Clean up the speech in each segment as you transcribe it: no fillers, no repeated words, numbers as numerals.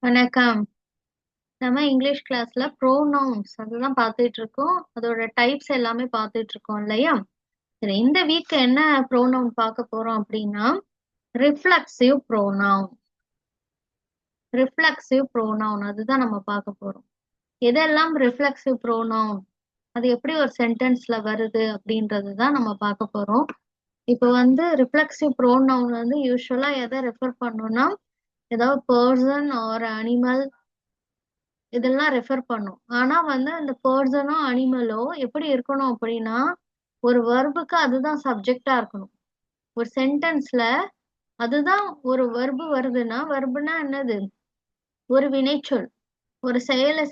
வணக்கம். நம்ம இங்கிலீஷ் கிளாஸ்ல ப்ரோனவுன்ஸ் அதுதான் பார்த்துட்டு இருக்கோம். அதோட டைப்ஸ் எல்லாமே பார்த்துட்டு இருக்கோம் இல்லையா? சரி, இந்த வீக் என்ன ப்ரோனவுன் பார்க்க போறோம் அப்படின்னா ரிஃப்ளெக்சிவ் ப்ரோனவுன். ரிஃப்ளெக்சிவ் ப்ரோனவுன் அதுதான் நம்ம பார்க்க போறோம். எதெல்லாம் ரிஃப்ளெக்சிவ் ப்ரோனவுன், அது எப்படி ஒரு சென்டென்ஸ்ல வருது அப்படின்றது தான் நம்ம பார்க்க போறோம். இப்போ ரிஃப்ளெக்சிவ் ப்ரோனவுன் யூஸ்வலா எதை ரெஃபர் பண்ணோம்னா, ஏதாவது பர்சன் ஆர் அனிமல் இதெல்லாம் ரெஃபர் பண்ணும். ஆனா அந்த பர்சனோ அனிமலோ எப்படி இருக்கணும் அப்படின்னா, ஒரு வெர்புக்கு அதுதான் சப்ஜெக்டா இருக்கணும். ஒரு சென்டென்ஸ்ல அதுதான் ஒரு வெர்பு வருதுன்னா, வெர்புனா என்னது? ஒரு வினைச்சொல், ஒரு செயலை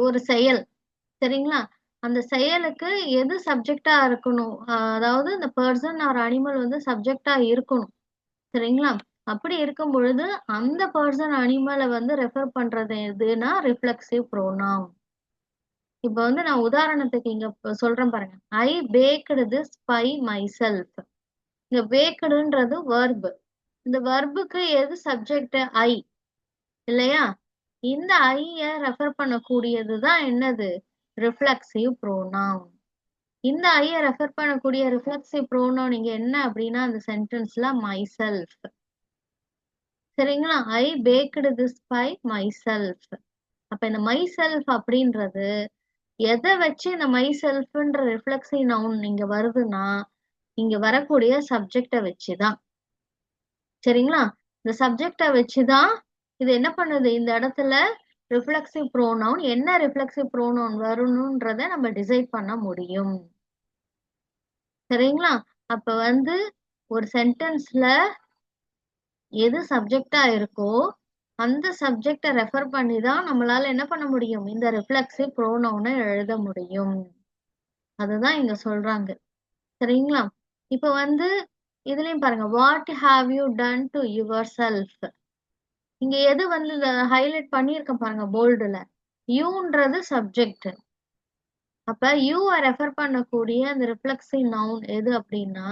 ஒரு செயல். சரிங்களா? அந்த செயலுக்கு எது சப்ஜெக்டா இருக்கணும்? அதாவது இந்த பர்சன் ஆர் அனிமல் சப்ஜெக்டா இருக்கணும். சரிங்களா? அப்படி இருக்கும் பொழுது அந்த பர்சன் அனிமலை ரெஃபர் பண்றது எதுனா ரிஃப்ளெக்சிவ் ப்ரோனவுன். இப்ப நான் உதாரணத்துக்கு இங்க சொல்றேன் பாருங்க. I packed this by myself. இங்க பேக்டுன்றது வெர்பு. இந்த வெர்புக்கு எது சப்ஜெக்ட்? ஐ இல்லையா? இந்த ஐய ரெஃபர் பண்ணக்கூடியது தான் என்னது? Reflexive pronoun. இந்த ஐய ரெஃபர் பண்ணக்கூடிய ரிஃப்ளெக்சிவ் ப்ரோனவுன் இங்க என்ன அப்படின்னா அந்த சென்டென்ஸ்ல மை செல்ஃப். சரிங்களா? I packed this by myself. அப்ப இந்த மை செல்ஃப் அப்படின்றது எதை வச்சு இந்த மை செல்ஃப்ன்ற ரிஃப்ளெக்சிவ் நவுன் இங்க வருதுன்னா, இங்க வரக்கூடிய சப்ஜெக்ட வச்சுதான். சரிங்களா? இந்த சப்ஜெக்ட வச்சுதான் இது என்ன பண்ணுது? இந்த இடத்துல ரிஃப்ளெக்சிவ் ப்ரோனவுன் என்ன ரிஃப்ளெக்சிவ் ப்ரோனவுன் வரணும்ன்றத நம்ம டிசைட் பண்ண முடியும். சரிங்களா? அப்ப ஒரு சென்டென்ஸ்ல எது சப்ஜெக்டா இருக்கோ அந்த சப்ஜெக்ட ரெஃபர் பண்ணி தான் நம்மளால என்ன பண்ண முடியும்? இந்த ரிஃப்ளெக்சிவ் ப்ரோனவுனை எழுத முடியும். அதுதான் இங்க சொல்றாங்க. சரிங்களா? இப்ப இதுலயும் பாருங்க, what have you done to your self. இங்க எது ஹைலைட் பண்ணியிருக்க பாருங்க போல்டுல, யூன்றது சப்ஜெக்ட். அப்ப யூவை ரெஃபர் பண்ணக்கூடிய அந்த ரிஃப்ளெக்சிவ் நவுன் எது அப்படின்னா,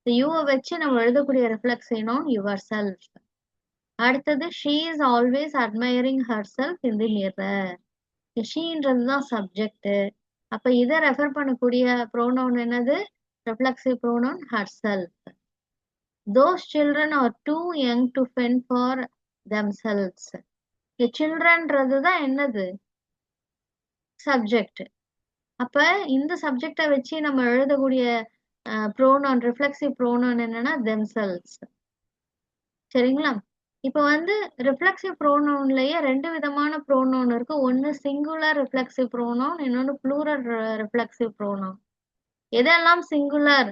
யூவை வச்சு நம்ம எழுதக்கூடிய ரிஃப்ளெக்சிவ் நவுன் யுவர் செல்ஃப். அடுத்தது she is always admiring herself in the mirror. ஷீன்றது தான் சப்ஜெக்ட். அப்ப இதை ரெஃபர் பண்ணக்கூடிய ப்ரோனவுன் என்னது? Reflexive pronoun herself. Those children are too young to fend for themselves. இந்த சில்ட்ரன்றது தான் என்னது? சப்ஜெக்ட். அப்ப இந்த சப்ஜெக்டை வச்சு நம்ம எழுதக்கூடிய ப்ரோனவுன் ரிஃப்ளெக்சிவ் ப்ரோனவுன் என்னன்னா themselves. சரிங்களா? இப்ப ரிஃப்ளெக்சிவ் ப்ரோனவுன்லயே ரெண்டு விதமான ப்ரோனவுன் இருக்கு. ஒன்னு சிங்குலர் ரிஃப்ளெக்சிவ் ப்ரோனவுன், இன்னொன்னு ப்ளூரல் ரிஃப்ளெக்சிவ் ப்ரோனவுன். எதெல்லாம் singular?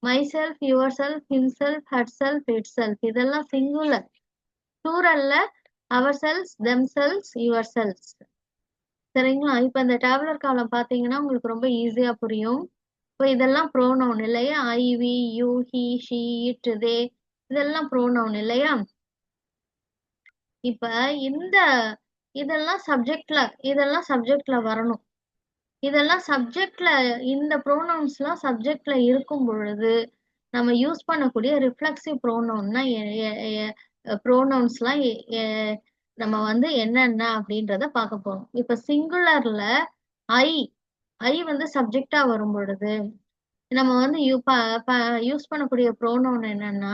Myself, yourself, himself, herself, itself. இதெல்லாம் சிங்குலர். ப்ளூரல்ல ourselves, themselves, yourselves. சரிங்களா? இப்ப இந்த டேபுலர் காலம் பாத்தீங்கன்னா உங்களுக்கு ரொம்ப ஈஸியா புரியும். இப்போ இதெல்லாம் ப்ரோனவுன் இல்லையா? I, we, you, he, she, it, they இதெல்லாம் ப்ரோனவுன் இல்லையா? இப்ப இந்த இதெல்லாம் சப்ஜெக்ட்ல வரணும். இதெல்லாம் சப்ஜெக்ட்ல, இந்த ப்ரோனவுன்ஸ்லாம் சப்ஜெக்ட்ல இருக்கும் பொழுது நம்ம யூஸ் பண்ணக்கூடிய ரிஃப்ளெக்சிவ் ப்ரோனவுன்னா ப்ரோனவுன்ஸ்லாம் நம்ம என்னென்ன அப்படின்றத பார்க்க போறோம். இப்ப சிங்குலர்ல ஐ ஐ சப்ஜெக்டா வரும் பொழுது நம்ம யூஸ் பண்ணக்கூடிய ப்ரோனவுன் என்னன்னா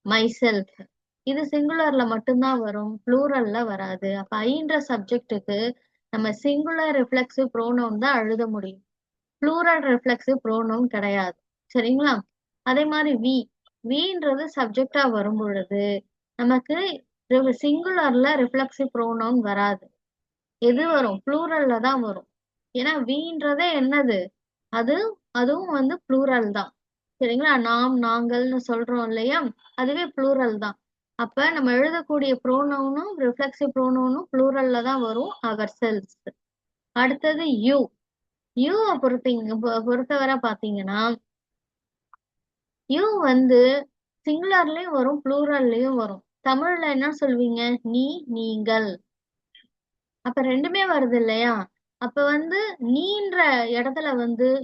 மை செல்ஃப். இது சிங்குலர்ல மட்டும்தான் வரும், ப்ளூரல்ல வராது. அப்ப ஐன்ற சப்ஜெக்ட்டுக்கு நம்ம சிங்குலர் ரிஃப்ளெக்சிவ் ப்ரோனவுன் தான் எழுத முடியும், ப்ளூரல் ரிஃப்ளெக்சிவ் ப்ரோனவுன் கிடையாது. சரிங்களா? அதே மாதிரி வின்றது சப்ஜெக்டா வரும் பொழுது நமக்கு சிங்குலர்ல ரிஃப்ளெக்சிவ் ப்ரோனவுன் வராது. எது வரும்? ப்ளூரல்ல தான் வரும். ஏன்னா வின்றதே என்னது? அதுவும் ப்ளூரல் தான். சரிங்களா? நாம், நாங்கள்னு சொல்றோம் இல்லையா? அதுவே ப்ளூரல் தான். அப்ப நம்ம எழுதக்கூடிய ப்ரோனவுனும் ரிஃப்ளெக்சிவ் ப்ரோனவுனும் ப்ளூரல்ல தான் வரும், அவர் செல்ஸ். அடுத்தது யூ. யூவை பொறுத்தவரை பாத்தீங்கன்னா யூ சிங்குலர்லயும் வரும், ப்ளூரல்லயும் வரும். தமிழ்ல என்ன சொல்வீங்க? நீ, நீங்கள். அப்ப ரெண்டுமே வருது இல்லையா? அப்ப நீன்ற இடத்துல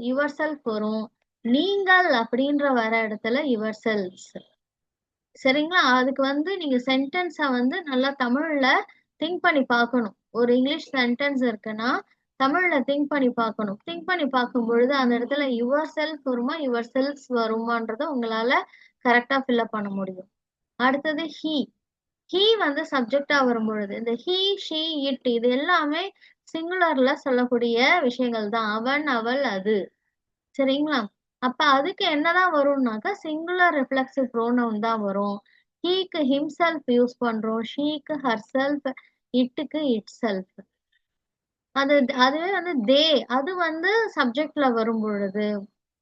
யுவர் செல்ஃப் வரும், நீங்கள் அப்படின்ற வர இடத்துல யுவர் செல்ஸ். சரிங்களா? அதுக்கு நீங்க சென்டென்ஸ நல்லா தமிழ்ல திங்க் பண்ணி பார்க்கணும். ஒரு இங்கிலீஷ் சென்டென்ஸ் இருக்குன்னா தமிழ்ல திங்க் பண்ணி பார்க்கணும். திங்க் பண்ணி பார்க்கும் பொழுது அந்த இடத்துல யுவர் செல்ஃப் வருமா யுவர் செல்ஃப்ஸ் வருமான்றத உங்களால கரெக்டா ஃபில்அப் பண்ண முடியும். அடுத்தது ஹீ வந்து சப்ஜெக்டா வரும் பொழுது இந்த ஹீ ஷீ இட் இது எல்லாமே சிங்குலர்ல சொல்லக்கூடிய விஷயங்கள் தான். அவன் அவள் அது. சரிங்களா? அப்ப அதுக்கு என்னதான் வரும்னாக்கா சிங்குலர் ரிஃப்ளெக்சிவ் ப்ரோனவுன் தான் வரும். ஹீக்கு ஹிம்செல்ஃப் யூஸ் பண்றோம், ஷீக்கு ஹர்செல்ஃப், இட்டுக்கு இட் செல்ஃப். அதுவே வந்து தே அது வந்து சப்ஜெக்ட்ல வரும் பொழுது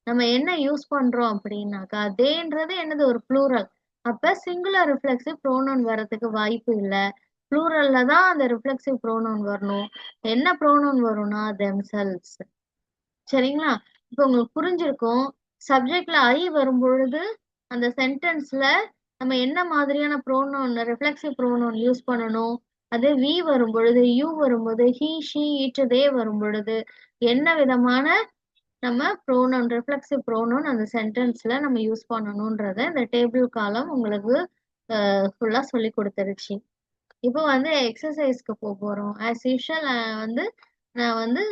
நம்ம என்ன யூஸ் பண்றோம் அப்படின்னாக்கா தேன்றது என்னது ஒரு ப்ளூரல். அப்ப சிங்குலர் ரிஃப்ளெக்சிவ் ப்ரோனவுன் வர்றதுக்கு வாய்ப்பு இல்லை. ப்ளூரல்ல தான் அந்த ரிஃப்ளெக்சிவ் ப்ரோனவுன் வரணும். என்ன ப்ரோனவுன் வரும்னா தெம்செல்வ்ஸ். சரிங்களா? இப்ப உங்களுக்கு புரிஞ்சிருக்கும். சப்ஜெக்ட்ல ஐ வரும் பொழுது அந்த சென்டென்ஸ்ல நம்ம என்ன மாதிரியான ப்ரோனவுன் ரிஃப்ளெக்சிவ் ப்ரோனவுன் யூஸ் பண்ணணும். அதே வி வரும் பொழுது யூ வரும்போது ஹி ஷி இட் தே வரும் பொழுது என்ன விதமான நம்ம ப்ரோனவுன் ரிஃப்ளெக்சிவ் ப்ரோனவுன் அந்த சென்டென்ஸ்ல நம்ம யூஸ் பண்ணணும்ன்றத இந்த டேபிள் காலம் உங்களுக்கு ஃபுல்லா சொல்லி கொடுத்துருச்சு. இப்போ வந்து எக்ஸசைஸ்க்கு போறோம். ஆஸ் யூஷுவல் வந்து நான் வந்து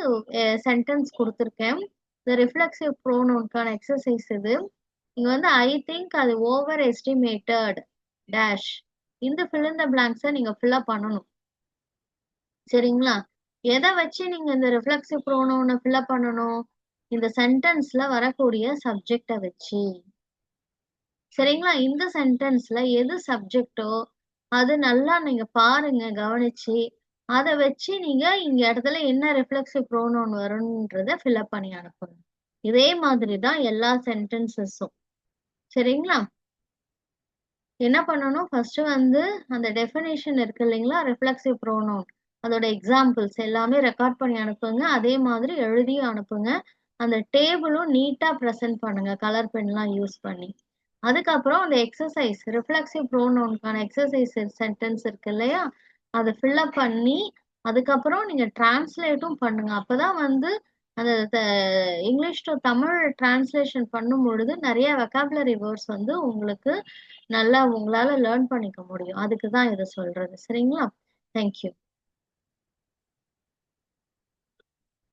சென்டென்ஸ் கொடுத்துருக்கேன். இந்த ரிஃப்ளெக்சிவ் ப்ரோனவுனுக்கான எக்ஸசைஸ் இது. இங்க வந்து ஐ திங்க் அது ஓவர் எஸ்டிமேட்டட் டேஷ் இந்த ஃபில் இன் த பிளாங்க்ஸை நீங்க ஃபில்அப் பண்ணணும். சரிங்களா? எதை வச்சு நீங்க இந்த ரிஃப்ளெக்சிவ் ப்ரோனவுனை ஃபில்அப் பண்ணணும்? இந்த சென்டென்ஸ்ல வரக்கூடிய சப்ஜெக்டை வச்சு. சரிங்களா? இந்த சென்டென்ஸ்ல எது சப்ஜெக்டோ அது நல்லா நீங்க பாருங்க கவனிச்சு. அதை வச்சு நீங்க இங்க இடத்துல என்ன ரிஃப்ளெக்சிவ் ப்ரோனவுன் வரும்ன்றத ஃபில்அப் பண்ணி அனுப்புங்க. இதே மாதிரி தான் எல்லா சென்டென்சஸும். சரிங்களா? என்ன பண்ணணும் ஃபர்ஸ்ட் வந்து அந்த டெஃபினேஷன் இருக்கு இல்லைங்களா ரிஃப்ளெக்சிவ் ப்ரோனவுன் அதோட எக்ஸாம்பிள்ஸ் எல்லாமே ரெக்கார்ட் பண்ணி அனுப்புங்க. அதே மாதிரி எழுதியும் அனுப்புங்க. அந்த டேபிளும் நீட்டா ப்ரெசென்ட் பண்ணுங்க கலர் பென்லாம் யூஸ் பண்ணி. அதுக்கப்புறம் அந்த எக்ஸசைஸ் ரிஃப்ளெக்சிவ் ப்ரோனவுனுக்கான எக்ஸசைஸ் சென்டென்ஸ் இருக்கு இல்லையா அதை ஃபில்அப் பண்ணி அதுக்கப்புறம் நீங்க டிரான்ஸ்லேட்டும் பண்ணுங்க. அப்பதான் வந்து அந்த இங்கிலீஷ் டு தமிழ் டிரான்ஸ்லேஷன் பண்ணும் பொழுது நிறைய வெக்காபுலரி வேர்ட்ஸ் வந்து உங்களுக்கு நல்லா உங்களால லேர்ன் பண்ணிக்க முடியும். அதுக்கு தான் இதை சொல்றது. சரிங்களா? தேங்க்யூ.